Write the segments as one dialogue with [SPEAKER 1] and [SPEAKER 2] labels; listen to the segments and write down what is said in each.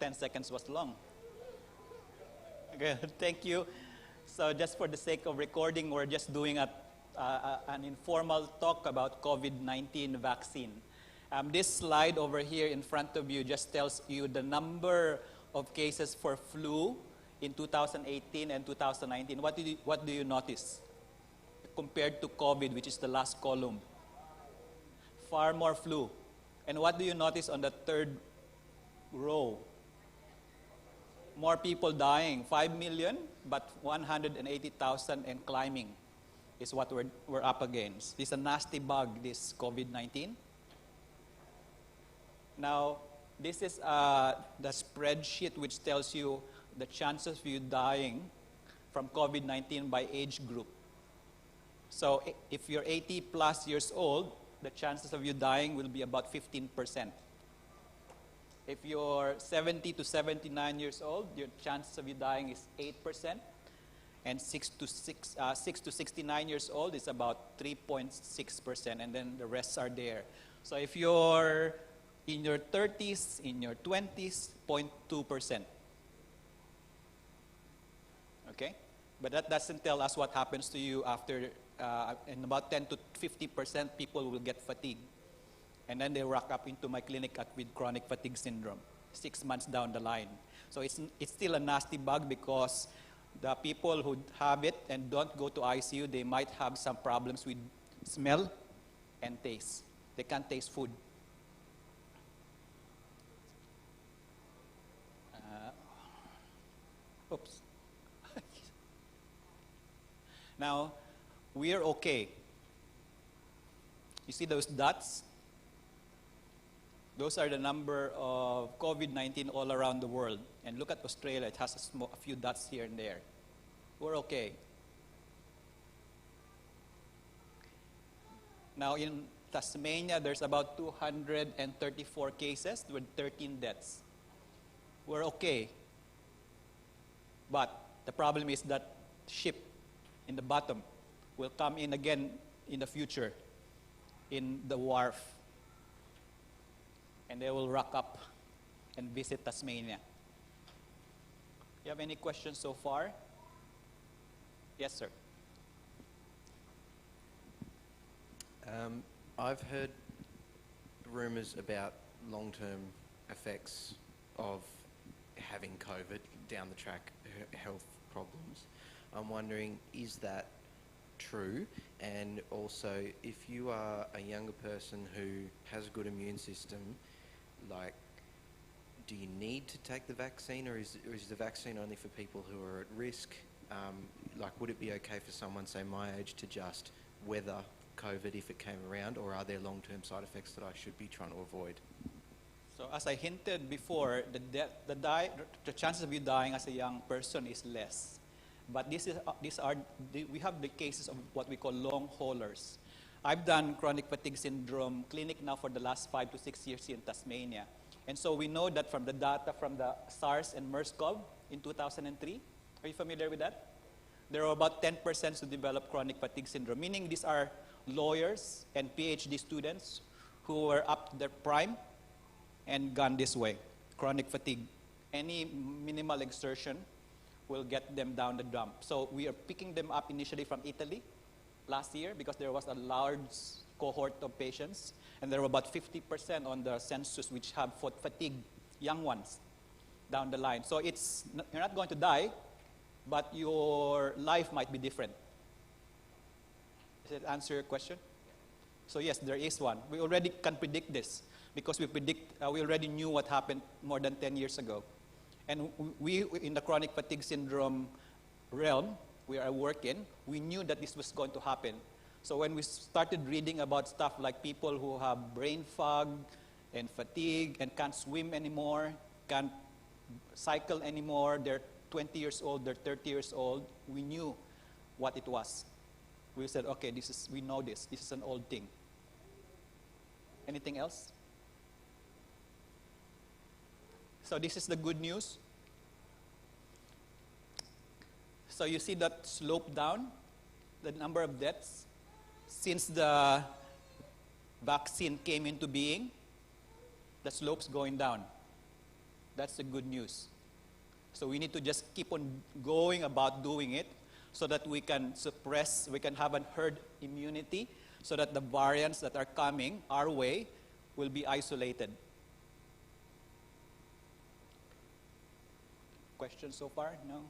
[SPEAKER 1] 10 seconds was long. Okay, thank you. So just for the sake of recording, we're just doing an informal talk about COVID-19 vaccine. This slide over here in front of you just tells you the number of cases for flu in 2018 and 2019. What do you notice compared to COVID, which is the last column? Far more flu. And what do you notice on the third row? More people dying. 5 million, but 180,000 and climbing is what we're up against. This is a nasty bug, this COVID-19. Now, this is the spreadsheet which tells you the chances of you dying from COVID-19 by age group. So if you're 80 plus years old, the chances of you dying will be about 15%. If you're 70 to 79 years old, your chances of you dying is 8%. And 6 to 69 years old is about 3.6%, and then the rest are there. So if you're in your 30s, in your 20s, 0.2%. Okay? But that doesn't tell us what happens to you after, in about 10 to 50% people will get fatigue. And then they rock up into my clinic with chronic fatigue syndrome 6 months down the line. So it's still a nasty bug because the people who have it and don't go to ICU, they might have some problems with smell and taste. They can't taste food. Oops. Now, we're okay. You see those dots? Those are the number of COVID-19 all around the world. And look at Australia, it has a few dots here and there. We're okay. Now in Tasmania, there's about 234 cases with 13 deaths. We're okay. But the problem is that ship in the bottom will come in again in the future in the wharf. And they will rock up and visit Tasmania. You have any questions so far? Yes, sir.
[SPEAKER 2] I've heard rumors about long-term effects of having COVID down the track, health problems. I'm wondering, is that true? And also, if you are a younger person who has a good immune system, like, do you need to take the vaccine, or is the vaccine only for people who are at risk? Like, would it be okay for someone, say, my age, to just weather COVID if it came around, or are there long-term side effects that I should be trying to avoid?
[SPEAKER 1] So as I hinted before, the chances of you dying as a young person is less. But we have the cases of what we call long haulers. I've done chronic fatigue syndrome clinic now for the last 5 to 6 years here in Tasmania. And so we know that from the data from the SARS and MERS-CoV in 2003, are you familiar with that? There are about 10% who develop chronic fatigue syndrome, meaning these are lawyers and PhD students who were up to their prime and gone this way, chronic fatigue. Any minimal exertion will get them down the dump. So we are picking them up initially from Italy last year because there was a large cohort of patients, and there were about 50% on the census which have fatigue, young ones, down the line. So you're not going to die, but your life might be different. Does that answer your question? So yes, there is one. We already can predict this because we already knew what happened more than 10 years ago. And we, in the chronic fatigue syndrome realm we are working, we knew that this was going to happen. So when we started reading about stuff like people who have brain fog and fatigue and can't swim anymore, can't cycle anymore, they're 20 years old, they're 30 years old, we knew what it was. We said, okay, we know this is an old thing. Anything else? So this is the good news. So you see that slope down, the number of deaths since the vaccine came into being, the slope's going down. That's the good news. So we need to just keep on going about doing it so that we can suppress, we can have a herd immunity so that the variants that are coming our way will be isolated. Questions so far? No?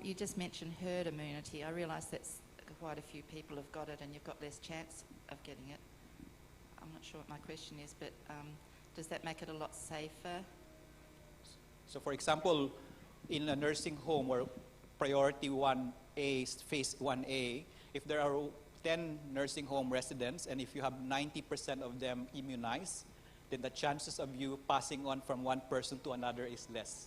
[SPEAKER 3] You just mentioned herd immunity. I realise that's quite a few people have got it and you've got less chance of getting it. I'm not sure what my question is, but does that make it a lot safer?
[SPEAKER 1] So for example, in a nursing home or priority 1A, phase 1A, if there are 10 nursing home residents and if you have 90% of them immunized, then the chances of you passing on from one person to another is less.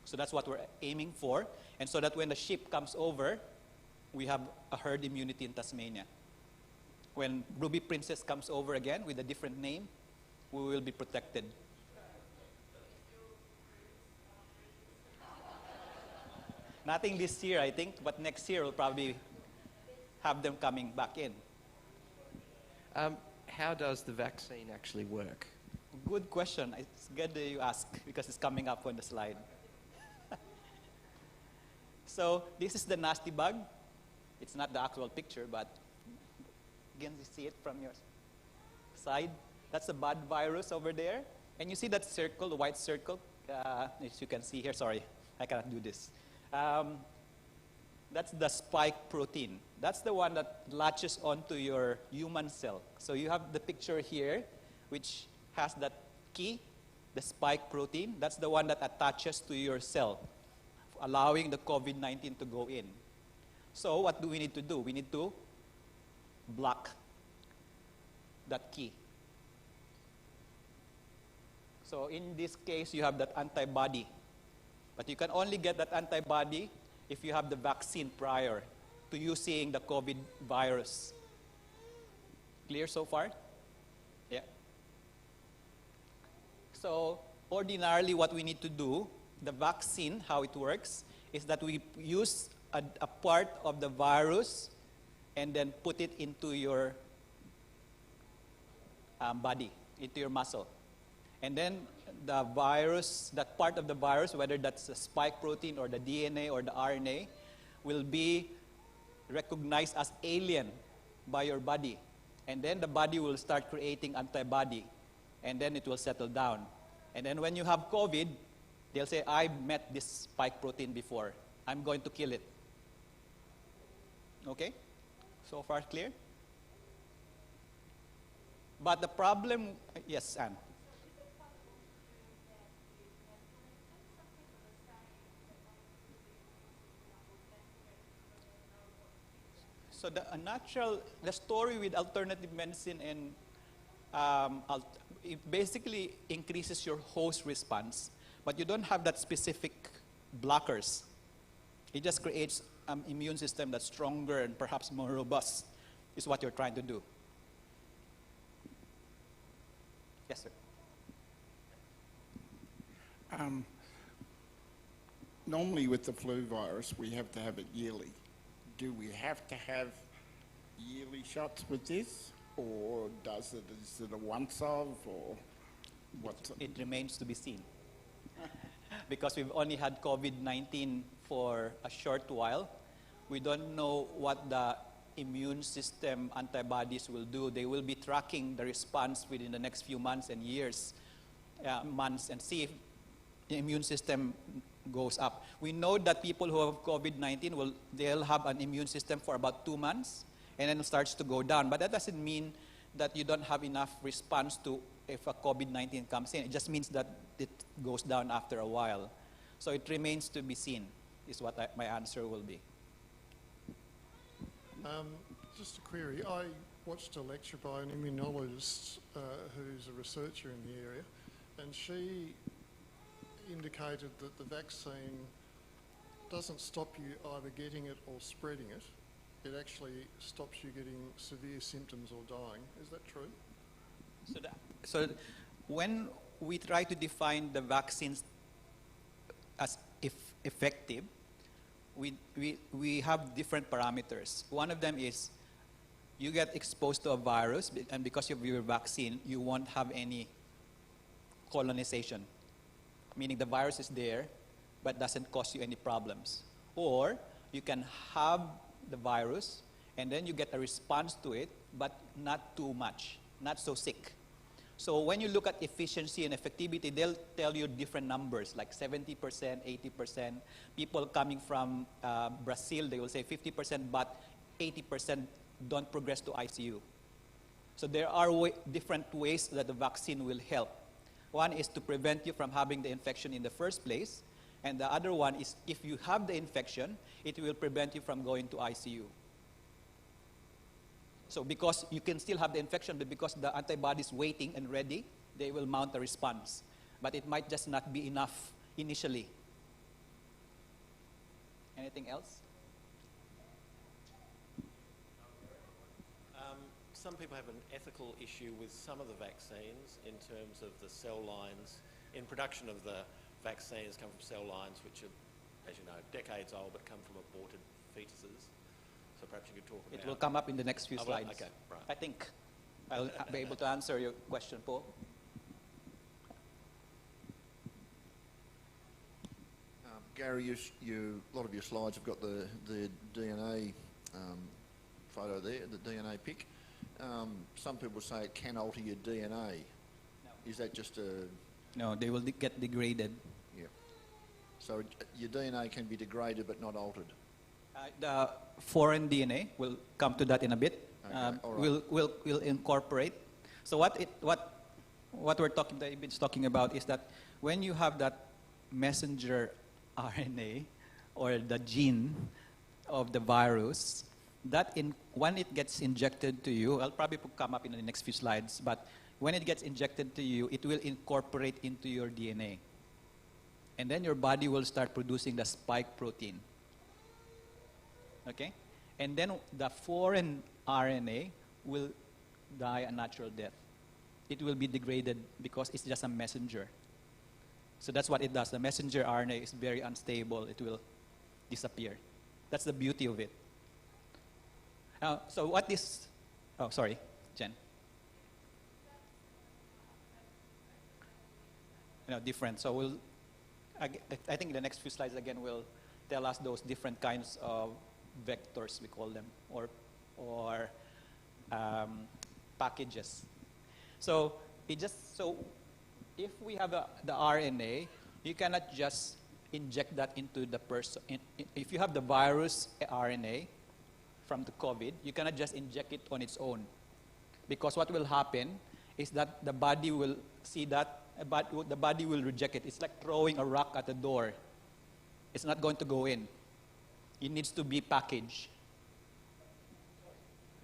[SPEAKER 1] So that's what we're aiming for. And so that when the ship comes over, we have a herd immunity in Tasmania. When Ruby Princess comes over again with a different name, we will be protected. Nothing this year, I think, but next year we'll probably have them coming back in.
[SPEAKER 2] How does the vaccine actually work?
[SPEAKER 1] Good question. It's good that you ask because it's coming up on the slide. So this is the nasty bug. It's not the actual picture, but again, you see it from your side. That's the bad virus over there. And you see that circle, the white circle? As you can see here, sorry, I cannot do this. That's the spike protein. That's the one that latches onto your human cell. So you have the picture here, which has that key, the spike protein. That's the one that attaches to your cell, allowing the COVID-19 to go in. So what do we need to do? We need to block that key. So in this case, you have that antibody. But you can only get that antibody if you have the vaccine prior to you seeing the COVID virus. Clear so far? Yeah. So ordinarily what we need to do, the vaccine, how it works, is that we use a part of the virus and then put it into your body, into your muscle. And then the virus, that part of the virus, whether that's the spike protein or the DNA or the RNA, will be recognized as alien by your body. And then the body will start creating antibody. And then it will settle down. And then when you have COVID, they'll say, I met this spike protein before. I'm going to kill it. Okay? So far clear? But the problem, yes, Anne. So the story with alternative medicine and it basically increases your host response, but you don't have that specific blockers. It just creates an immune system that's stronger and perhaps more robust, is what you're trying to do. Yes, sir.
[SPEAKER 4] Normally with the flu virus, we have to have it yearly. Do we have to have yearly shots with this, or is it a once-off, or what?
[SPEAKER 1] It remains to be seen. Because we've only had COVID-19 for a short while, we don't know what the immune system antibodies will do. They will be tracking the response within the next few months and years, and see if the immune system goes up. We know that people who have COVID-19 they'll have an immune system for about 2 months and then it starts to go down. But that doesn't mean that you don't have enough response to if a COVID-19 comes in. It just means that it goes down after a while. So it remains to be seen, is what my answer will be.
[SPEAKER 5] Just a query. I watched a lecture by an immunologist who's a researcher in the area, and she indicated that the vaccine doesn't stop you either getting it or spreading it. It actually stops you getting severe symptoms or dying. Is that true?
[SPEAKER 1] So when we try to define the vaccines as effective, we have different parameters. One of them is you get exposed to a virus, and because of your vaccine, you won't have any colonization, meaning the virus is there, but doesn't cause you any problems. Or you can have the virus, and then you get a response to it, but not too much, not so sick. So when you look at efficiency and effectivity, they'll tell you different numbers, like 70%, 80%. People coming from Brazil, they will say 50%, but 80% don't progress to ICU. So there are different ways that the vaccine will help. One is to prevent you from having the infection in the first place, and the other one is if you have the infection, it will prevent you from going to ICU. So because you can still have the infection, but because the antibody is waiting and ready, they will mount a response. But it might just not be enough initially. Anything else?
[SPEAKER 6] Some people have an ethical issue with some of the vaccines in terms of the cell lines. In production of the vaccines come from cell lines which are, as you know, decades old, but come from aborted fetuses. So perhaps you could talk about...
[SPEAKER 1] It will come up in the next few
[SPEAKER 6] Oh,
[SPEAKER 1] slides.
[SPEAKER 6] okay, right.
[SPEAKER 1] I think I'll be able to answer your question, Paul.
[SPEAKER 7] Gary, a lot of your slides have got the DNA photo there, the DNA pic. Some people say it can alter your DNA.
[SPEAKER 1] No.
[SPEAKER 7] Is that just a...
[SPEAKER 1] No, they will get degraded.
[SPEAKER 7] Yeah. So your DNA can be degraded but not altered.
[SPEAKER 1] The foreign DNA, we'll come to that in a bit.
[SPEAKER 7] Okay, all right.
[SPEAKER 1] We'll incorporate. So what we're talking about is that when you have that messenger RNA or the gene of the virus, when it gets injected to you, I'll probably come up in the next few slides, but when it gets injected to you, it will incorporate into your DNA. And then your body will start producing the spike protein. Okay? And then the foreign RNA will die a natural death. It will be degraded because it's just a messenger. So that's what it does. The messenger RNA is very unstable. It will disappear. That's the beauty of it. Now, so what is... Oh, sorry, Jen. Different. So I think the next few slides again will tell us those different kinds of vectors, we call them, or packages. So if we have the RNA, you cannot just inject that into the person. If you have the virus RNA from the COVID, you cannot just inject it on its own, because what will happen is that the body will see that, but the body will reject it. It's like throwing a rock at the door. It's not going to go in. It needs to be packaged.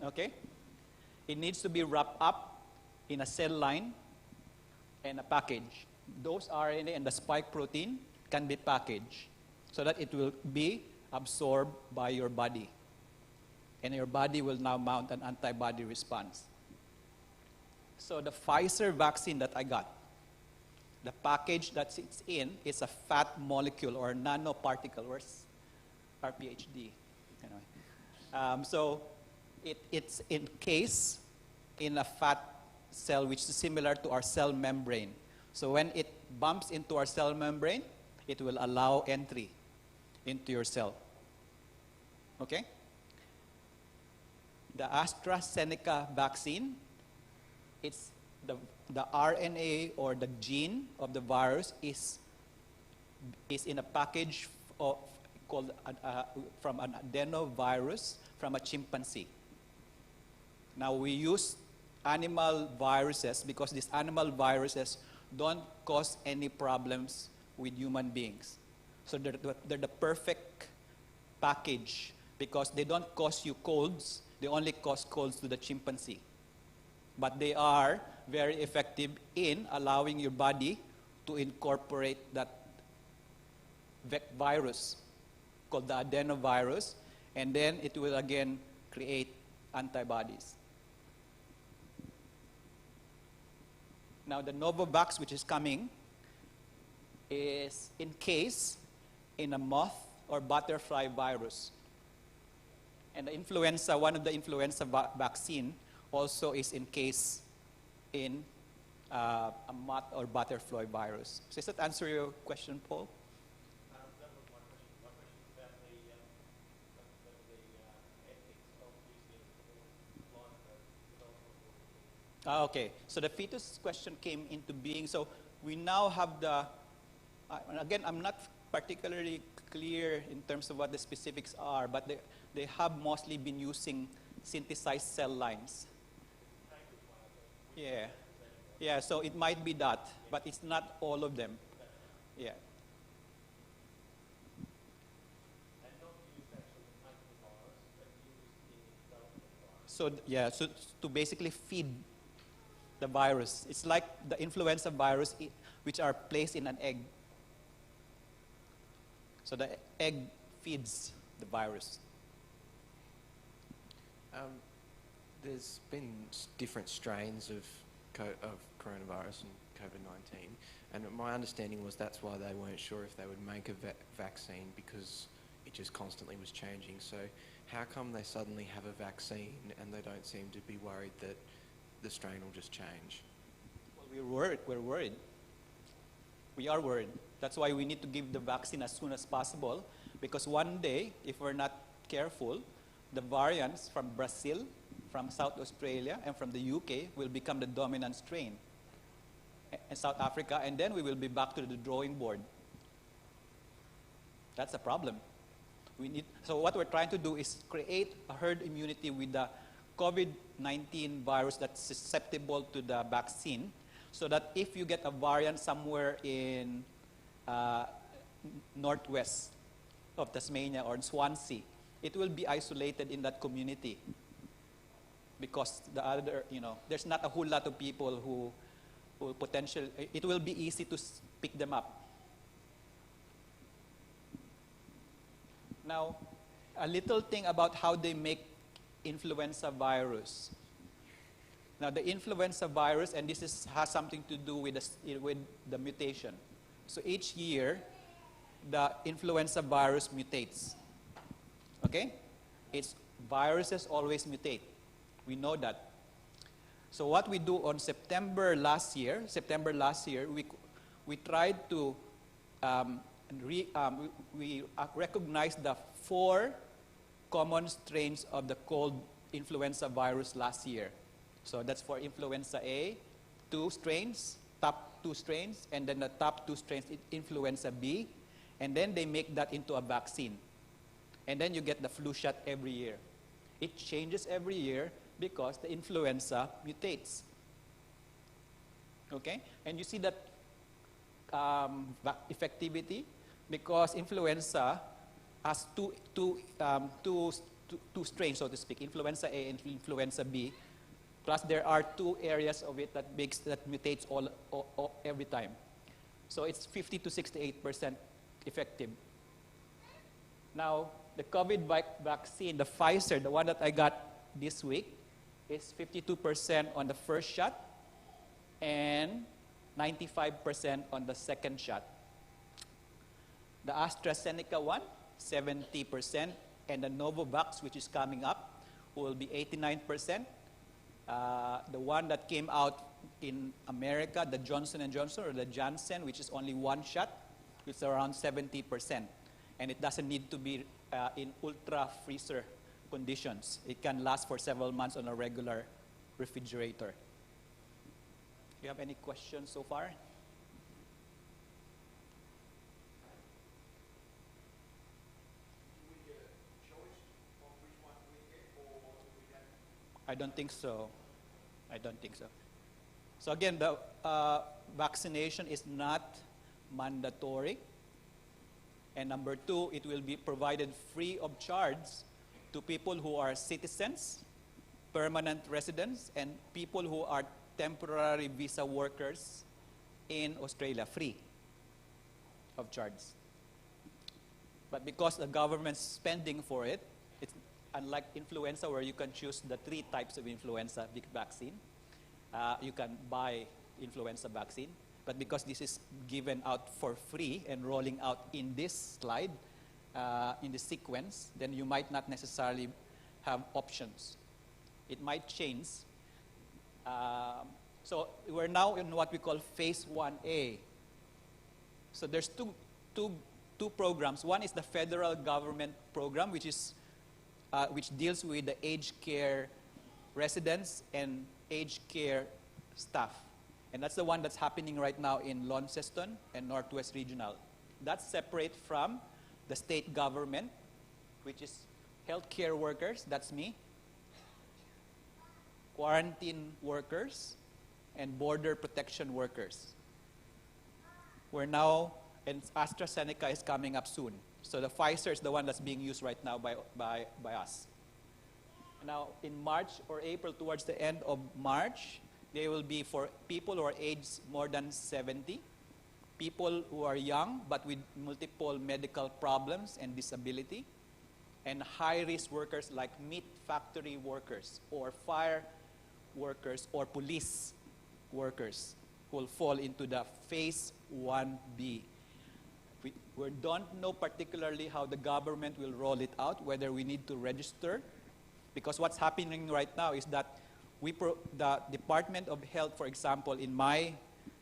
[SPEAKER 1] Okay? It needs to be wrapped up in a cell line and a package. Those RNA and the spike protein can be packaged so that it will be absorbed by your body. And your body will now mount an antibody response. So the Pfizer vaccine that I got, the package that it's in is a fat molecule or nanoparticle. Where's our PhD? Anyway. So it's encased in a fat cell which is similar to our cell membrane. So when it bumps into our cell membrane, it will allow entry into your cell. Okay? The AstraZeneca vaccine, it's the RNA or the gene of the virus is in a package called from an adenovirus from a chimpanzee. Now we use animal viruses because these animal viruses don't cause any problems with human beings. So they're the perfect package because they don't cause you colds. They only cause colds to the chimpanzee. But they are very effective in allowing your body to incorporate that virus called the adenovirus, and then it will again create antibodies. Now the Novavax, which is coming, is encased in a moth or butterfly virus. And the influenza, one of the influenza vaccine also is encased in a moth or butterfly virus. So does that answer your question, Paul?
[SPEAKER 6] That was my question. My question was about the ethics of using it for live development.
[SPEAKER 1] Okay, so the fetus question came into being. So we now have the, again, I'm not particularly clear in terms of what the specifics are, but they have mostly been using synthesized cell lines. Yeah, yeah, so it might be that, but it's not all of them. Yeah.
[SPEAKER 6] And not used actually to make the virus, but used in the development of the virus.
[SPEAKER 1] So yeah, so to basically feed the virus. It's like the influenza virus, which are placed in an egg. So the egg feeds the virus.
[SPEAKER 2] There's been different strains of coronavirus and COVID-19, and my understanding was that's why they weren't sure if they would make a vaccine, because it just constantly was changing. So how come they suddenly have a vaccine and they don't seem to be worried that the strain will just change?
[SPEAKER 1] Well, we're worried. We're worried. We are worried. That's why we need to give the vaccine as soon as possible, because one day, if we're not careful, the variants from Brazil, from South Australia, and from the UK will become the dominant strain in South Africa, and then we will be back to the drawing board. That's a problem. So what we're trying to do is create a herd immunity with the COVID-19 virus that's susceptible to the vaccine, so that if you get a variant somewhere in northwest of Tasmania or in Swansea, it will be isolated in that community, because the other, there's not a whole lot of people who potentially, it will be easy to pick them up. Now, a little thing about how they make influenza virus. Now, the influenza virus, and this has something to do with the mutation. So each year, the influenza virus mutates. Okay? Viruses always mutate. We know that. So what we do on September last year, we tried to we recognized the 4 common strains of the cold influenza virus last year. So that's for influenza A, 2 strains, top 2 strains, and then the top 2 strains influenza B, and then they make that into a vaccine. And then you get the flu shot every year. It changes every year because the influenza mutates. Okay? And you see that effectivity, because influenza has two strains, so to speak, influenza A and influenza B. Plus, there are 2 areas of it that mutates every time. So it's 50 to 68% effective. Now, the COVID vaccine, the Pfizer, the one that I got this week, is 52% on the first shot and 95% on the second shot. The AstraZeneca one, 70%, and the Novavax, which is coming up, will be 89%. The one that came out in America, the Johnson & Johnson, or the Janssen, which is only 1 shot, it's around 70%. And it doesn't need to be in ultra freezer conditions. It can last for several months on a regular refrigerator. Do you have any questions so far? I don't think so. I don't think so. So again, the vaccination is not mandatory. And number 2, it will be provided free of charge to people who are citizens, permanent residents, and people who are temporary visa workers in Australia, free of charge. But because the government's spending for it, it's unlike influenza, where you can choose the 3 types of influenza vaccine. You can buy influenza vaccine. But because this is given out for free and rolling out in this slide, in the sequence, then you might not necessarily have options. It might change. So we're now in what we call phase 1A. So there's two programs. One is the federal government program, which deals with the aged care residents and aged care staff. And that's the one that's happening right now in Launceston and Northwest Regional. That's separate from the state government, which is healthcare workers, that's me, quarantine workers, and border protection workers. We're now, and AstraZeneca is coming up soon. So the Pfizer is the one that's being used right now by us. Now, in March or April, towards the end of March, they will be for people who are aged more than 70, people who are young but with multiple medical problems and disability, and high-risk workers like meat factory workers or fire workers or police workers who will fall into the phase 1B. We don't know particularly how the government will roll it out, whether we need to register, because what's happening right now is that the Department of Health, for example, in my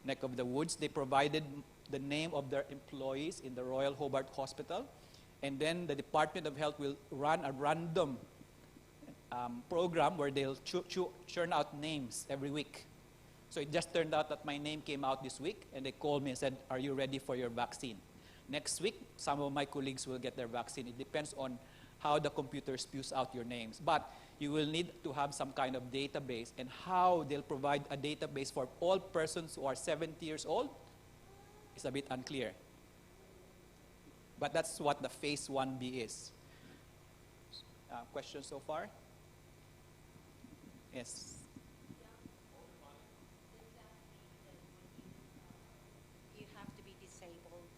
[SPEAKER 1] neck of the woods, they provided the name of their employees in the Royal Hobart Hospital, and then the Department of Health will run a random program where they'll churn out names every week. So it just turned out that my name came out this week, and they called me and said, "Are you ready for your vaccine?" Next week, some of my colleagues will get their vaccine. It depends on how the computer spews out your names. But you will need to have some kind of database, and how they'll provide a database for all persons who are 70 years old is a bit unclear. But that's what the phase 1B is. Questions so far? Yes.
[SPEAKER 8] You have to be disabled.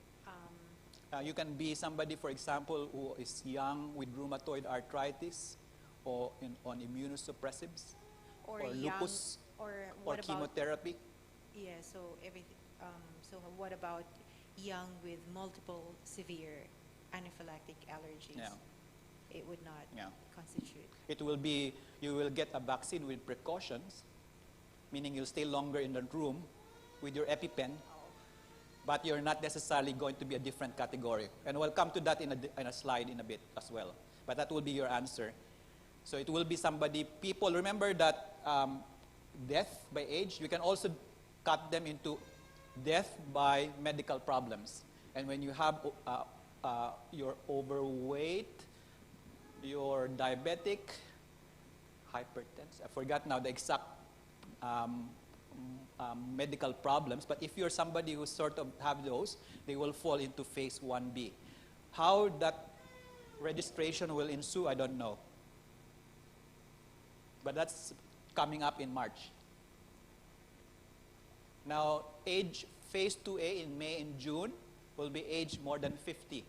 [SPEAKER 1] You can be somebody, for example, who is young with rheumatoid arthritis or on immunosuppressives or
[SPEAKER 8] young,
[SPEAKER 1] lupus
[SPEAKER 8] or
[SPEAKER 1] or
[SPEAKER 8] what about
[SPEAKER 1] chemotherapy.
[SPEAKER 8] yeah? So everything. So what about young with multiple severe anaphylactic allergies?
[SPEAKER 1] Yeah.
[SPEAKER 8] It would not
[SPEAKER 1] Yeah.
[SPEAKER 8] constitute.
[SPEAKER 1] It will be, you will get a vaccine with precautions, meaning you'll stay longer in the room with your EpiPen, but you're not necessarily going to be a different category. And we'll come to that in a slide in a bit as well. But that will be your answer. So it will be somebody, people, remember that death by age, you can also cut them into death by medical problems. And when you have you're overweight, you're diabetic, hypertensive, I forgot now the exact medical problems, but if you're somebody who sort of have those, they will fall into phase 1B. How that registration will ensue, I don't know. But that's coming up in March. Now, age phase 2A in May and June will be age more than 50.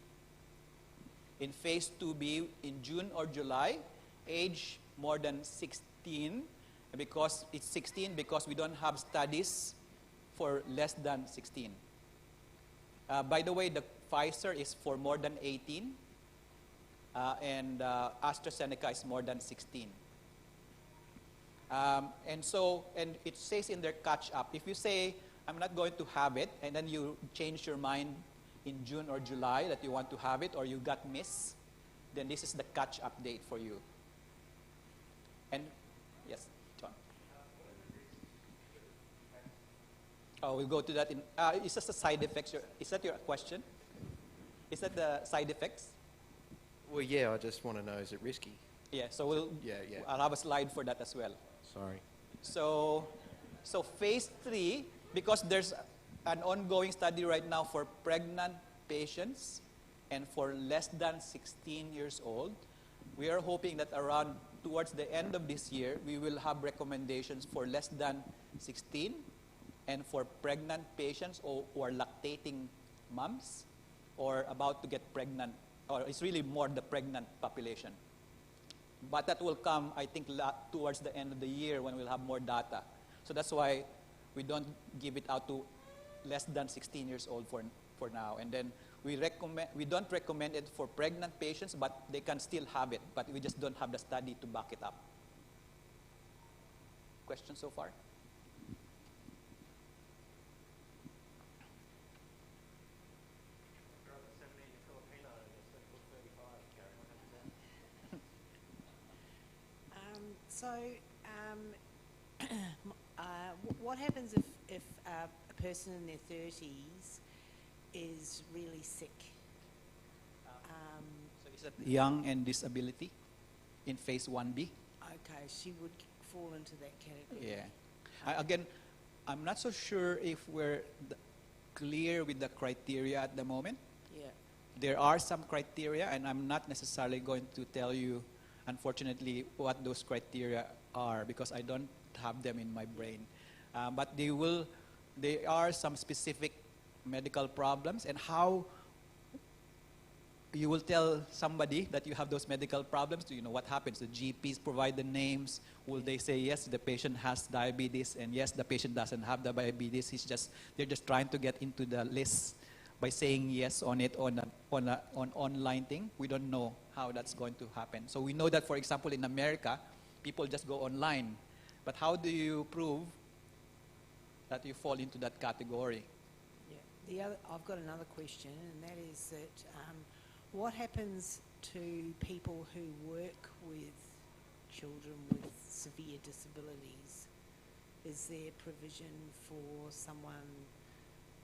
[SPEAKER 1] In phase 2B in June or July, age more than 16, because it's 16 because we don't have studies for less than 16. By the way, the Pfizer is for more than 18, and AstraZeneca is more than 16. And it says in their catch-up, if you say, I'm not going to have it, and then you change your mind in June or July that you want to have it, or you got missed, then this is the catch-up date for you. And, yes, John. Oh, we'll go to that in, is that the side effects? Is that your question? Is that the side effects?
[SPEAKER 2] Well, yeah, I just want to know, is it risky?
[SPEAKER 1] Yeah, so
[SPEAKER 2] Yeah.
[SPEAKER 1] I'll have a slide for that as well.
[SPEAKER 2] Sorry.
[SPEAKER 1] So phase 3, because there's an ongoing study right now for pregnant patients and for less than 16 years old, we are hoping that around towards the end of this year, we will have recommendations for less than 16 and for pregnant patients who are lactating moms or about to get pregnant, or it's really more the pregnant population. But that will come, I think, towards the end of the year when we'll have more data. So that's why we don't give it out to less than 16 years old for now. And then we don't recommend it for pregnant patients, but they can still have it, but we just don't have the study to back it up. Questions so far?
[SPEAKER 9] What happens if a person in their 30s is really sick?
[SPEAKER 1] So is that young and disability in phase 1B?
[SPEAKER 9] Okay, she would fall into that category.
[SPEAKER 1] Yeah. Again, I'm not so sure if we're clear with the criteria at the moment.
[SPEAKER 9] Yeah.
[SPEAKER 1] There are some criteria, and I'm not necessarily going to tell you, unfortunately, what those criteria are because I don't have them in my brain. But there are some specific medical problems, and how you will tell somebody that you have those medical problems. Do you know what happens? The GPs provide the names. Will they say, yes, the patient has diabetes, and yes, the patient doesn't have the diabetes. They're just trying to get into the list by saying yes on it on online thing. We don't know how that's going to happen. So we know that, for example, in America, people just go online. But how do you prove that you fall into that category?
[SPEAKER 9] Yeah. I've got another question, and that is that what happens to people who work with children with severe disabilities? Is there provision for someone,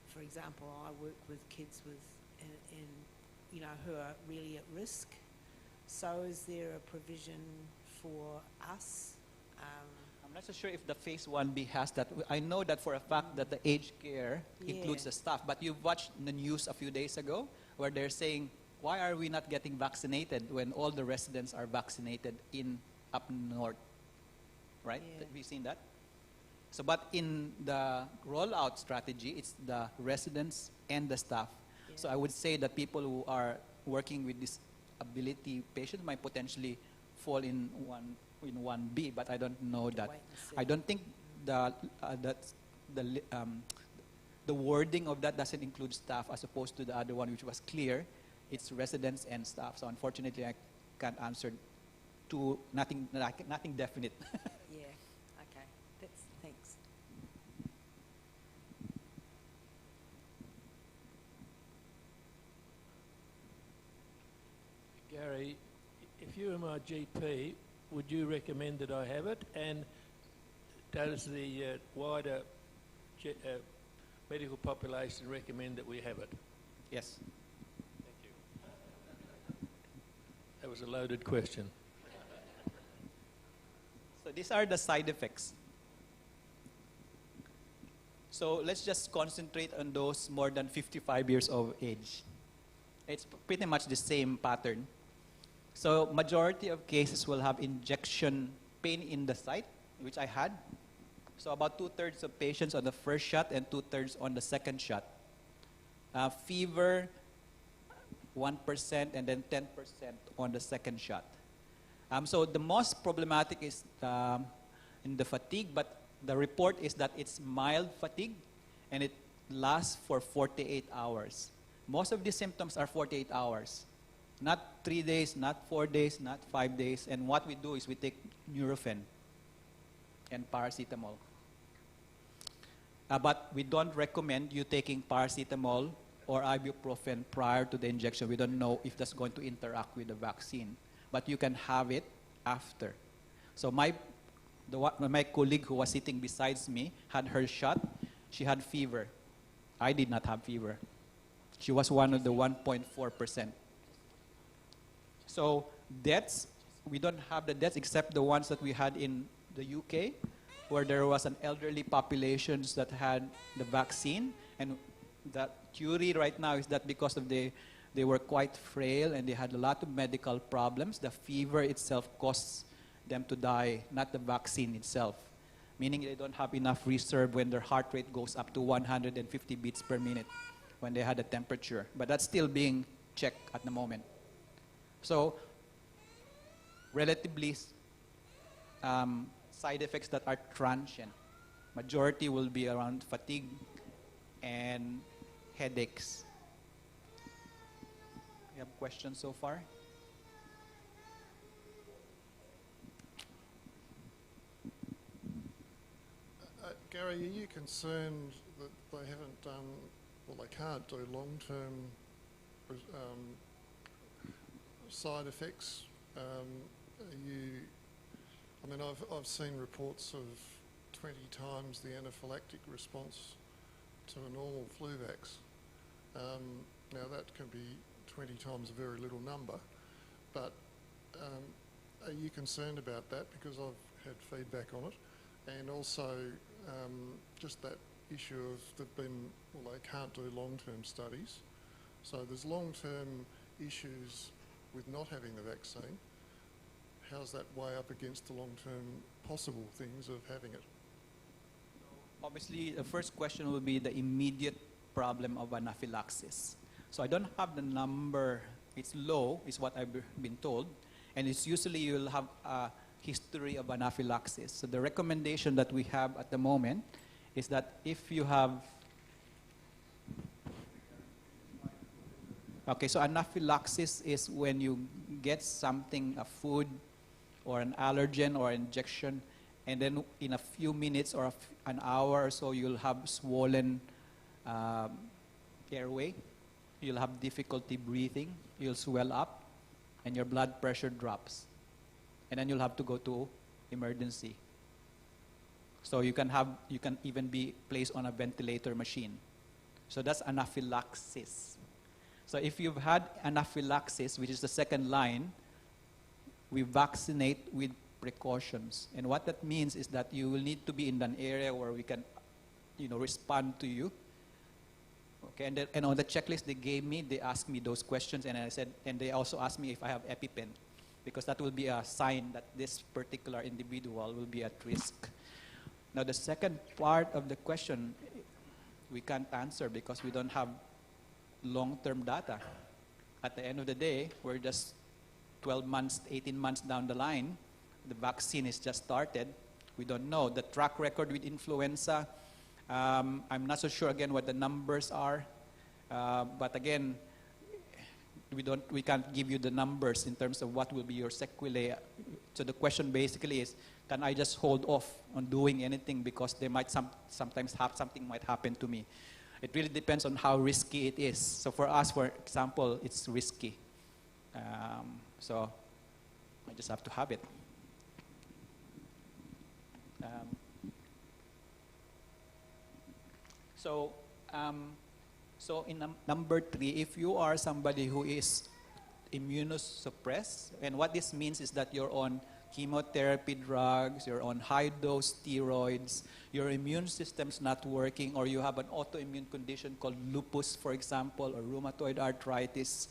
[SPEAKER 9] for example, I work with kids with, who are really at risk. So is there a provision for us?
[SPEAKER 1] I'm not so sure if the phase 1B has that. I know that for a fact that the aged care includes the staff, but you watched the news a few days ago where they're saying, why are we not getting vaccinated when all the residents are vaccinated up north, right?
[SPEAKER 9] Yeah.
[SPEAKER 1] Have you seen that? So, but in the rollout strategy, it's the residents and the staff.
[SPEAKER 9] Yeah.
[SPEAKER 1] So I would say that people who are working with disability patients might potentially fall in 1B, but I don't know that.
[SPEAKER 9] Wait and see.
[SPEAKER 1] I don't think the wording of that doesn't include staff as opposed to the other one, which was clear. It's residents and staff. So unfortunately, I can't answer to nothing definite.
[SPEAKER 9] Yeah. Okay. Thanks.
[SPEAKER 10] Gary, if you were my GP, would you recommend that I have it? And does the wider medical population recommend that we have it?
[SPEAKER 1] Yes.
[SPEAKER 10] Thank you. That was a loaded question.
[SPEAKER 1] So these are the side effects. So let's just concentrate on those more than 55 years of age. It's pretty much the same pattern. So majority of cases will have injection pain in the site, which I had. So about 2/3 of patients on the first shot and 2/3 on the second shot. Fever, 1%, and then 10% on the second shot. So the most problematic is in the fatigue, but the report is that it's mild fatigue, and it lasts for 48 hours. Most of the symptoms are 48 hours. Not 3 days, not 4 days, not 5 days. And what we do is we take Nurofen and paracetamol. But we don't recommend you taking paracetamol or ibuprofen prior to the injection. We don't know if that's going to interact with the vaccine. But you can have it after. So my colleague who was sitting beside me had her shot. She had fever. I did not have fever. She was one of the 1.4%. So deaths, we don't have the deaths except the ones that we had in the UK, where there was an elderly population that had the vaccine. And the theory right now is that because of they were quite frail and they had a lot of medical problems, the fever itself caused them to die, not the vaccine itself. Meaning they don't have enough reserve when their heart rate goes up to 150 beats per minute when they had a temperature. But that's still being checked at the moment. So, relatively side effects that are transient. Majority will be around fatigue and headaches. You have questions so far?
[SPEAKER 5] Gary, are you concerned that they haven't done, well, they can't do long-term side effects? I mean, I've seen reports of 20 times the anaphylactic response to a normal flu vax. Now that can be 20 times a very little number, but are you concerned about that? Because I've had feedback on it, and also just that issue of they can't do long-term studies. So there's long-term issues with not having the vaccine. How's that weigh up against the long-term possible things of having it?
[SPEAKER 1] Obviously, the first question will be the immediate problem of anaphylaxis. So I don't have the number. It's low, is what I've been told. And it's usually you'll have a history of anaphylaxis. So the recommendation that we have at the moment is that if you have... Okay, so anaphylaxis is when you get something, a food or an allergen or injection, and then in a few minutes or an hour or so, you'll have swollen airway. You'll have difficulty breathing. You'll swell up, and your blood pressure drops. And then you'll have to go to emergency. So you can even be placed on a ventilator machine. So that's anaphylaxis. So if you've had anaphylaxis, which is the second line, we vaccinate with precautions. And what that means is that you will need to be in an area where we can, respond to you. Okay, and on the checklist they gave me, they asked me those questions, and I said, and they also asked me if I have EpiPen, because that will be a sign that this particular individual will be at risk. Now the second part of the question, we can't answer because we don't have long-term data. At the end of the day, we're just 12 months, 18 months down the line. The vaccine is just started. We don't know. The track record with influenza, I'm not so sure again what the numbers are. But again, we can't give you the numbers in terms of what will be your sequelae. So the question basically is, can I just hold off on doing anything because they might sometimes something might happen to me? It really depends on how risky it is. So for us, for example, it's risky. So I just have to have it. So in number 3, if you are somebody who is immunosuppressed, and what this means is that you're on chemotherapy drugs, you're on high-dose steroids, your immune system's not working, or you have an autoimmune condition called lupus, for example, or rheumatoid arthritis,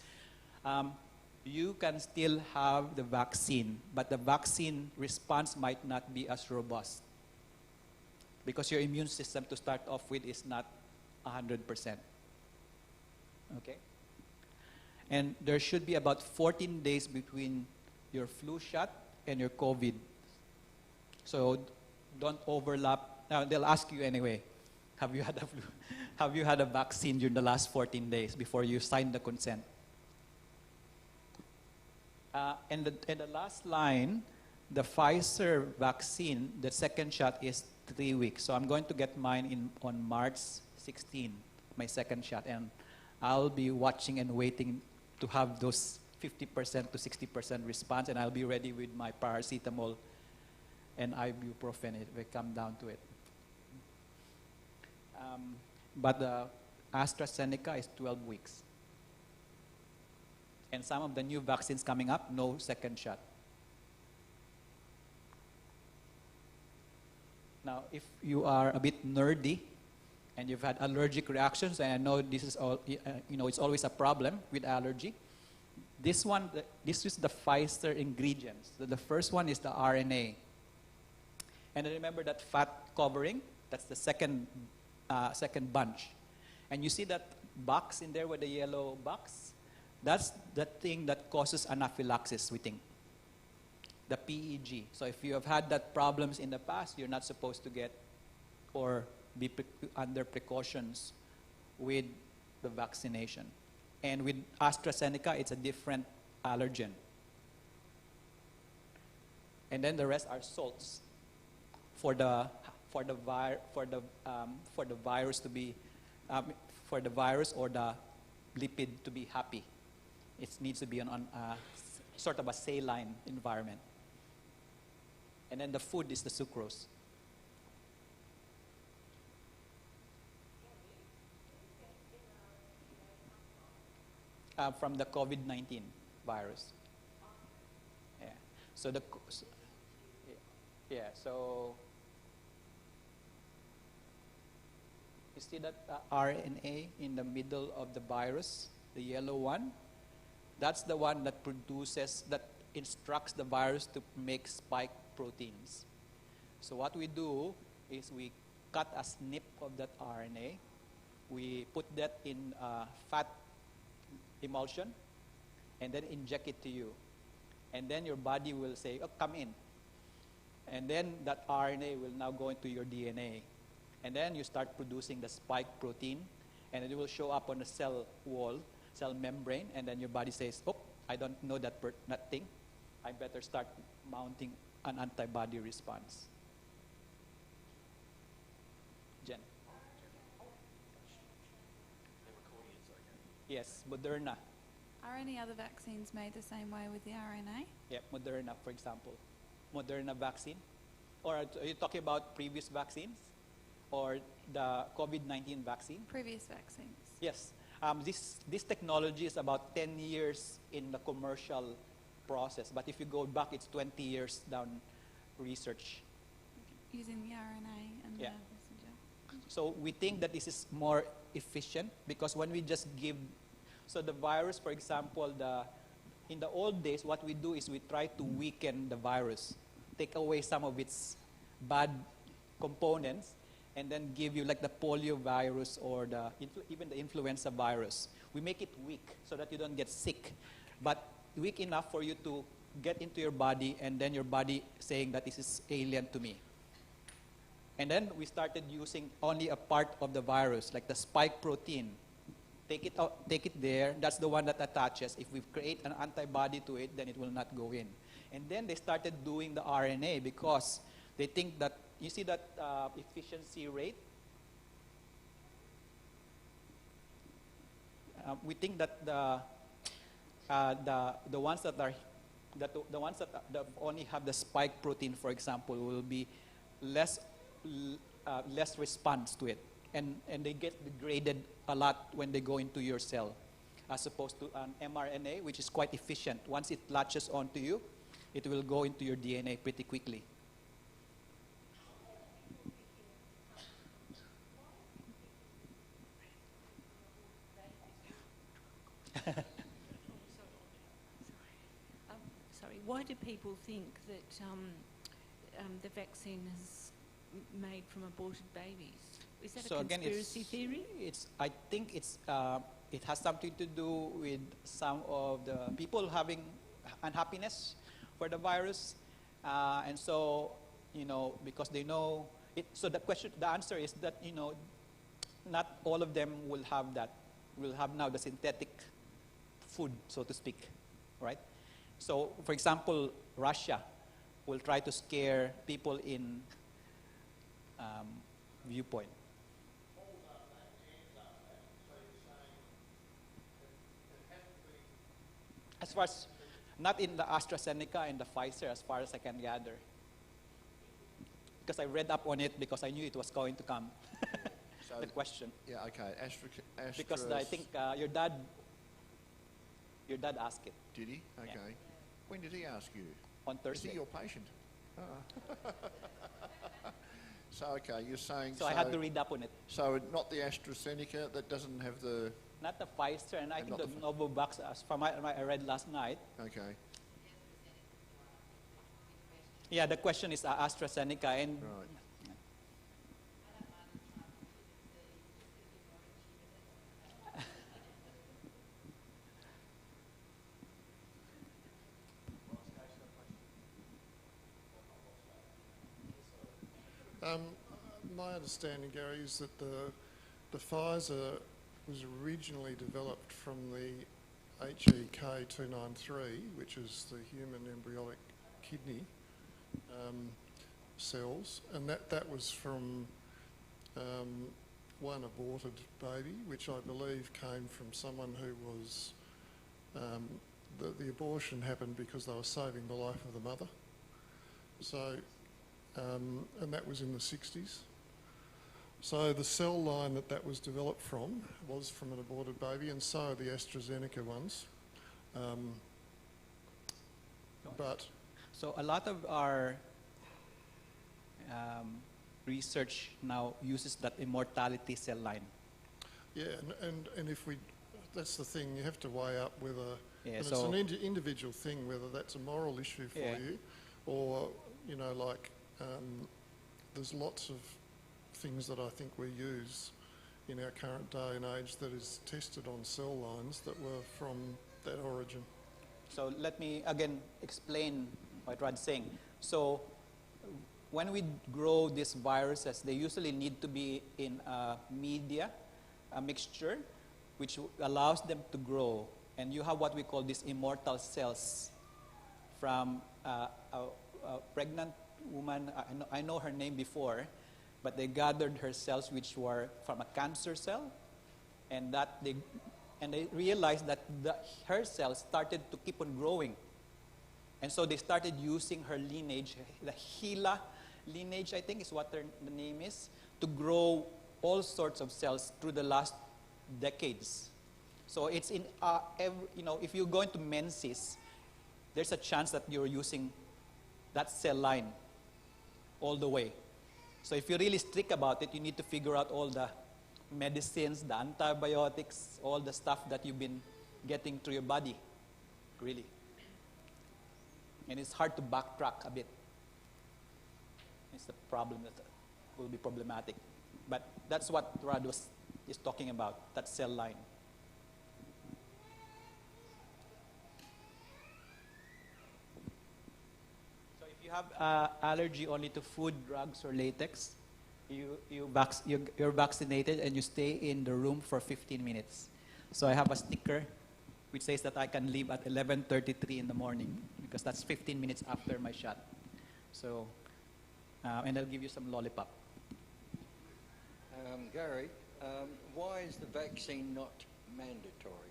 [SPEAKER 1] you can still have the vaccine, but the vaccine response might not be as robust because your immune system to start off with is not 100%. Okay? And there should be about 14 days between your flu shot and your COVID. So don't overlap. Now they'll ask you anyway, have you had a flu? Have you had a vaccine during the last 14 days before you sign the consent? And the last line, the Pfizer vaccine, the second shot is 3 weeks. So I'm going to get mine on March 16, my second shot, and I'll be watching and waiting to have those 50% to 60% response, and I'll be ready with my paracetamol and ibuprofen if we come down to it. But the AstraZeneca is 12 weeks. And some of the new vaccines coming up, no second shot. Now, if you are a bit nerdy and you've had allergic reactions, and I know this is all, it's always a problem with allergy. This is the Pfizer ingredients. The first one is the RNA. And remember that fat covering, that's the second bunch. And you see that box in there with the yellow box? That's the thing that causes anaphylaxis, we think. The PEG. So if you have had that problems in the past, you're not supposed to get or be under precautions with the vaccination. And with AstraZeneca, it's a different allergen. And then the rest are salts for the virus to be for the virus or the lipid to be happy. It needs to be on sort of a saline environment. And then the food is the sucrose. From the COVID-19 virus. Yeah. So so you see that RNA in the middle of the virus, the yellow one? That's the one that instructs the virus to make spike proteins. So what we do is we cut a snip of that RNA, we put that in fat emulsion, and then inject it to you. And then your body will say, oh, come in. And then that RNA will now go into your DNA. And then you start producing the spike protein, and it will show up on the cell wall, cell membrane, and then your body says, oh, I don't know that thing. I better start mounting an antibody response. Jen. Yes, Moderna.
[SPEAKER 11] Are any other vaccines made the same way with the RNA?
[SPEAKER 1] Yeah, Moderna, for example. Moderna vaccine. Or are you talking about previous vaccines? Or the COVID-19 vaccine?
[SPEAKER 11] Previous vaccines.
[SPEAKER 1] Yes. This technology is about 10 years in the commercial process. But if you go back, it's 20 years down research.
[SPEAKER 11] Using the RNA and
[SPEAKER 1] Yeah.
[SPEAKER 11] the messenger.
[SPEAKER 1] So we think that this is more efficient because when we just give, so the virus, for example, in the old days, what we do is we try to weaken the virus, take away some of its bad components, and then give you like the polio virus or even the influenza virus. We make it weak so that you don't get sick, but weak enough for you to get into your body, and then your body saying that this is alien to me. And then we started using only a part of the virus, like the spike protein. Take it out, take it there. That's the one that attaches. If we create an antibody to it, then it will not go in. And then they started doing the RNA because they think that, you see that efficiency rate? We think that the ones that only have the spike protein, for example, will be less response to it, and they get degraded a lot when they go into your cell, as opposed to an mRNA, which is quite efficient. Once it latches onto you, it will go into your DNA pretty quickly.
[SPEAKER 12] Sorry, why do people think that the vaccine is made from aborted babies? Is that a conspiracy theory?
[SPEAKER 1] I think it has something to do with some of the people having unhappiness for the virus, and so because they know it. So the answer is that not all of them will have that. Will have now the synthetic food, so to speak, right? So, for example, Russia will try to scare people in viewpoint. As far as, not in the AstraZeneca and the Pfizer, as far as I can gather. Because I read up on it because I knew it was going to come.
[SPEAKER 7] So
[SPEAKER 1] the question.
[SPEAKER 7] Yeah, okay.
[SPEAKER 1] Because I think your dad asked it.
[SPEAKER 7] Did he? Okay.
[SPEAKER 1] Yeah.
[SPEAKER 7] When did he ask you?
[SPEAKER 1] On
[SPEAKER 7] Is
[SPEAKER 1] Thursday.
[SPEAKER 7] he your patient? Oh. So, okay, you're saying...
[SPEAKER 1] So I had to read up on it.
[SPEAKER 7] So not the AstraZeneca, that doesn't have the...
[SPEAKER 1] Not the Pfizer, and I think the
[SPEAKER 7] the
[SPEAKER 1] Novavax, as from I read last night.
[SPEAKER 7] Okay.
[SPEAKER 1] Yeah, the question is AstraZeneca, and
[SPEAKER 7] Right.
[SPEAKER 5] My understanding, Gary, is that the Pfizer was originally developed from the HEK293, which is the human embryonic kidney cells, and that was from one aborted baby, which I believe came from someone who was, the abortion happened because they were saving the life of the mother. So, and that was in the 60s. So the cell line that was developed from was from an aborted baby, and so are the AstraZeneca ones. But
[SPEAKER 1] so a lot of our research now uses that immortality cell line.
[SPEAKER 5] yeah, and if we, that's the thing, you have to weigh up whether,
[SPEAKER 1] Yeah,
[SPEAKER 5] and
[SPEAKER 1] so
[SPEAKER 5] it's an individual thing, whether that's a moral issue for
[SPEAKER 1] Yeah.
[SPEAKER 5] you, or, you know, like, there's lots of things that I think we use in our current day and age that is tested on cell lines that were from that origin.
[SPEAKER 1] So let me again explain what Rod's saying. So when we grow these viruses, they usually need to be in a media, a mixture, which allows them to grow. And you have what we call these immortal cells from a pregnant woman. I know her name before, but they gathered her cells, which were from a cancer cell, and they realized that her cells started to keep on growing. And so they started using her lineage, the HeLa lineage, I think is what the name is, to grow all sorts of cells through the last decades. So it's in, if you go into Menses, there's a chance that you're using that cell line all the way. So if you're really strict about it, you need to figure out all the medicines, the antibiotics, all the stuff that you've been getting through your body, really. And it's hard to backtrack a bit. It's the problem that will be problematic. But that's what Rod is talking about, that cell line. So if you have allergy only to food, drugs, or latex, you're vaccinated and you stay in the room for 15 minutes. So I have a sticker which says that I can leave at 11:33 in the morning because that's 15 minutes after my shot. So, and I'll give you some lollipop.
[SPEAKER 13] Gary, why is the vaccine not mandatory?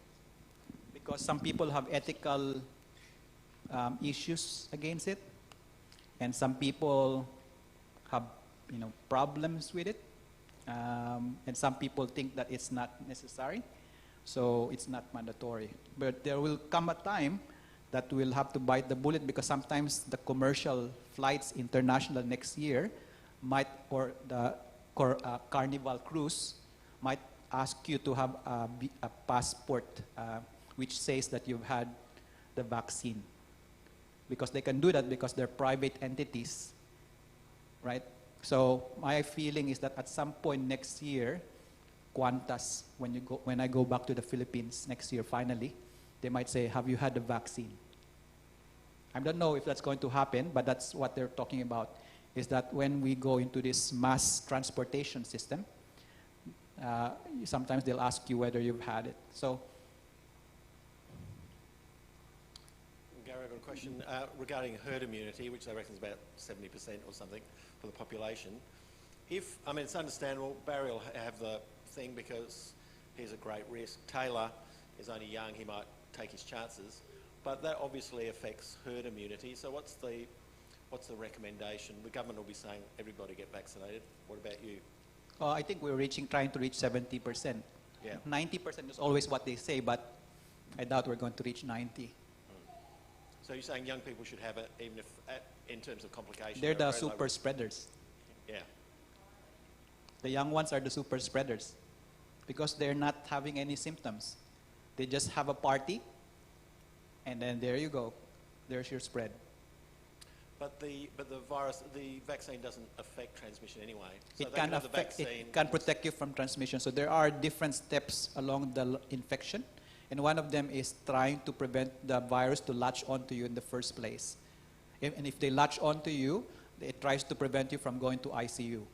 [SPEAKER 1] Because some people have ethical issues against it, and some people have problems with it, and some people think that it's not necessary, so it's not mandatory. But there will come a time that we'll have to bite the bullet, because sometimes the commercial flights international next year might, or the Carnival cruise might ask you to have a passport which says that you've had the vaccine, because they can do that because they're private entities, right? So my feeling is that at some point next year, Qantas, when I go back to the Philippines next year, finally, they might say, "Have you had the vaccine?" I don't know if that's going to happen, but that's what they're talking about, is that when we go into this mass transportation system, sometimes they'll ask you whether you've had it. So,
[SPEAKER 6] Gary, I've got a question regarding herd immunity, which I reckon is about 70% or something for the population. It's understandable, Barry will have the thing because he's at great risk. Taylor is only young, he might take his chances, but that obviously affects herd immunity. So what's the recommendation? The government will be saying everybody get vaccinated. What about you?
[SPEAKER 1] I think we're trying to reach 70%.
[SPEAKER 6] Yeah.
[SPEAKER 1] 90% is always what they say, but I doubt we're going to reach 90.
[SPEAKER 6] So you're saying young people should have it, even if in terms of complications?
[SPEAKER 1] They're the super spreaders.
[SPEAKER 6] Yeah.
[SPEAKER 1] The young ones are the super spreaders because they're not having any symptoms. They just have a party, and then there you go. There's your spread.
[SPEAKER 6] But the vaccine doesn't affect transmission anyway. So
[SPEAKER 1] It can protect you from transmission. So there are different steps along the infection, and one of them is trying to prevent the virus to latch onto you in the first place. And if they latch onto you, it tries to prevent you from going to ICU.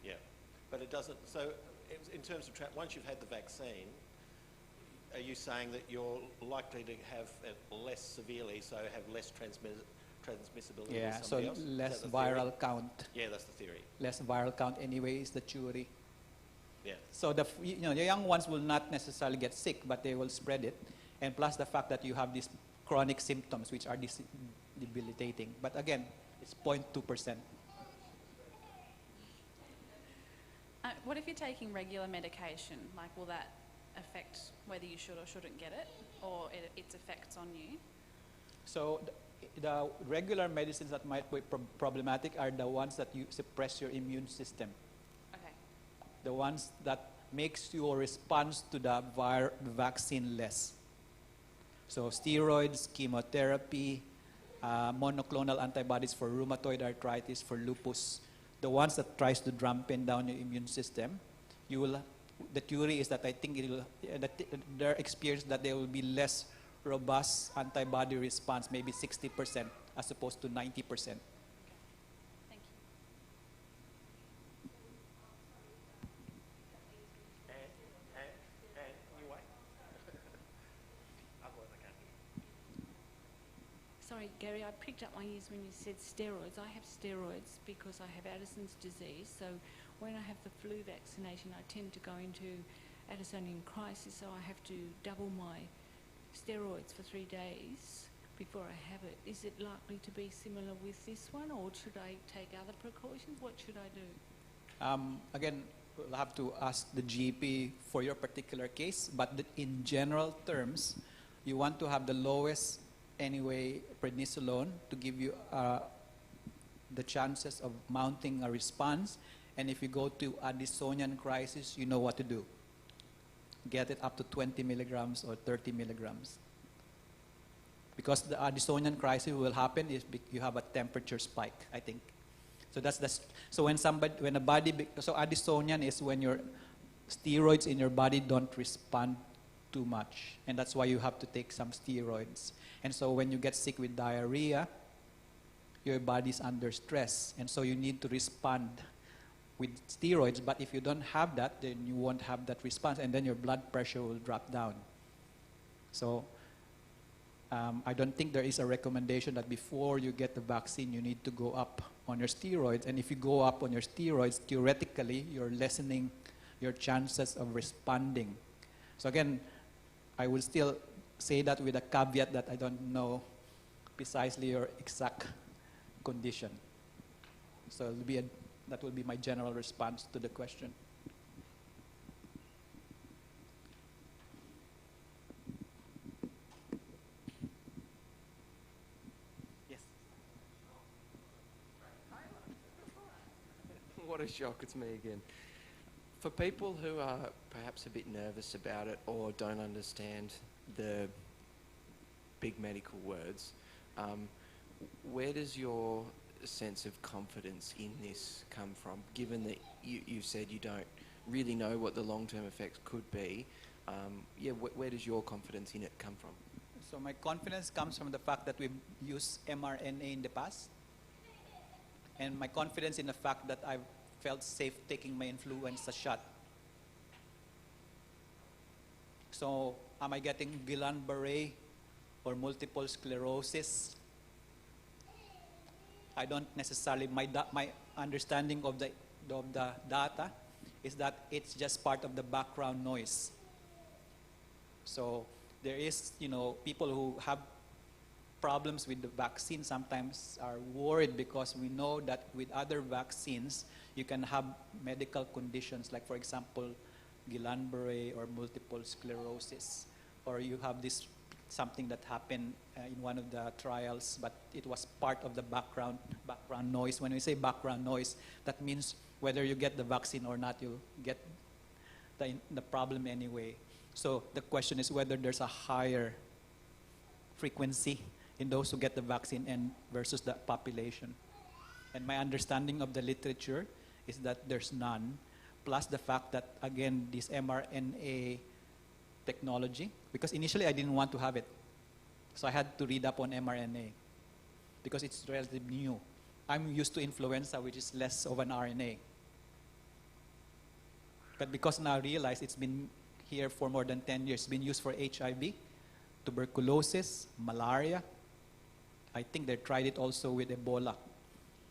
[SPEAKER 6] Yeah, but it doesn't. So in terms of once you've had the vaccine, are you saying that you're likely to have it less severely, so have less transmissibility
[SPEAKER 1] Yeah,
[SPEAKER 6] with
[SPEAKER 1] so
[SPEAKER 6] somebody else?
[SPEAKER 1] less
[SPEAKER 6] Is that the theory?
[SPEAKER 1] viral count.
[SPEAKER 6] Yeah, that's the theory.
[SPEAKER 1] Less viral count anyway is the theory.
[SPEAKER 6] Yeah.
[SPEAKER 1] So the young ones will not necessarily get sick, but they will spread it, and plus the fact that you have these chronic symptoms which are debilitating. But again, it's 0.2%.
[SPEAKER 11] What if you're taking regular medication? Like, will that affect whether you should or shouldn't get it, or its effects on you?
[SPEAKER 1] So the regular medicines that might be problematic are the ones that you suppress your immune system.
[SPEAKER 11] Okay.
[SPEAKER 1] The ones that makes your response to the vaccine less. So steroids, chemotherapy, monoclonal antibodies for rheumatoid arthritis, for lupus, the ones that tries to dampen down your immune system, you will. The theory is that I think it will. Their experience that there will be less robust antibody response, maybe 60% as opposed to 90%.
[SPEAKER 11] Thank you.
[SPEAKER 6] And you wait. Otherwise I can't hear.
[SPEAKER 12] Sorry, Gary, I picked up my ears when you said steroids. I have steroids because I have Addison's disease, so when I have the flu vaccination, I tend to go into Addisonian crisis, so I have to double my steroids for 3 days before I have it. Is it likely to be similar with this one, or should I take other precautions? What should I do?
[SPEAKER 1] Again, we'll have to ask the GP for your particular case, but in general terms, you want to have the lowest anyway prednisolone to give you the chances of mounting a response. And if you go to Addisonian crisis, you know what to do. Get it up to 20 milligrams or 30 milligrams. Because the Addisonian crisis will happen if you have a temperature spike, I think. So so when a body, so Addisonian is when your steroids in your body don't respond too much, and that's why you have to take some steroids. And so when you get sick with diarrhea, your body's under stress, and so you need to respond with steroids. But if you don't have that, then you won't have that response, and then your blood pressure will drop down. So I don't think there is a recommendation that before you get the vaccine, you need to go up on your steroids. And if you go up on your steroids, theoretically, you're lessening your chances of responding. So again, I will still say that with a caveat that I don't know precisely your exact condition. So that will be my general response to the question. Yes.
[SPEAKER 2] What a shock, it's me again. For people who are perhaps a bit nervous about it or don't understand the big medical words, where does your sense of confidence in this come from, given that you've said you don't really know what the long-term effects could be? Where does your confidence in it come from?
[SPEAKER 1] So my confidence comes from the fact that we've used mRNA in the past, and my confidence in the fact that I've felt safe taking my influenza shot. So am I getting Guillain-Barré or multiple sclerosis? I don't necessarily, my understanding of the data is that it's just part of the background noise. So there is, people who have problems with the vaccine sometimes are worried because we know that with other vaccines, you can have medical conditions like, for example, Guillain-Barré or multiple sclerosis, or you have this something that happened in one of the trials, but it was part of the background noise. When we say background noise, that means whether you get the vaccine or not, you'll get the problem anyway. So the question is whether there's a higher frequency in those who get the vaccine and versus the population. And my understanding of the literature is that there's none, plus the fact that, again, this mRNA technology, because initially I didn't want to have it. So I had to read up on mRNA because it's relatively new. I'm used to influenza, which is less of an RNA. But because now I realize it's been here for more than 10 years, it's been used for HIV, tuberculosis, malaria. I think they tried it also with Ebola.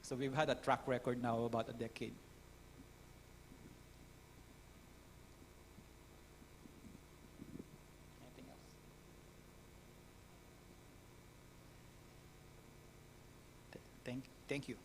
[SPEAKER 1] So we've had a track record now about a decade. Anything else? Thank you.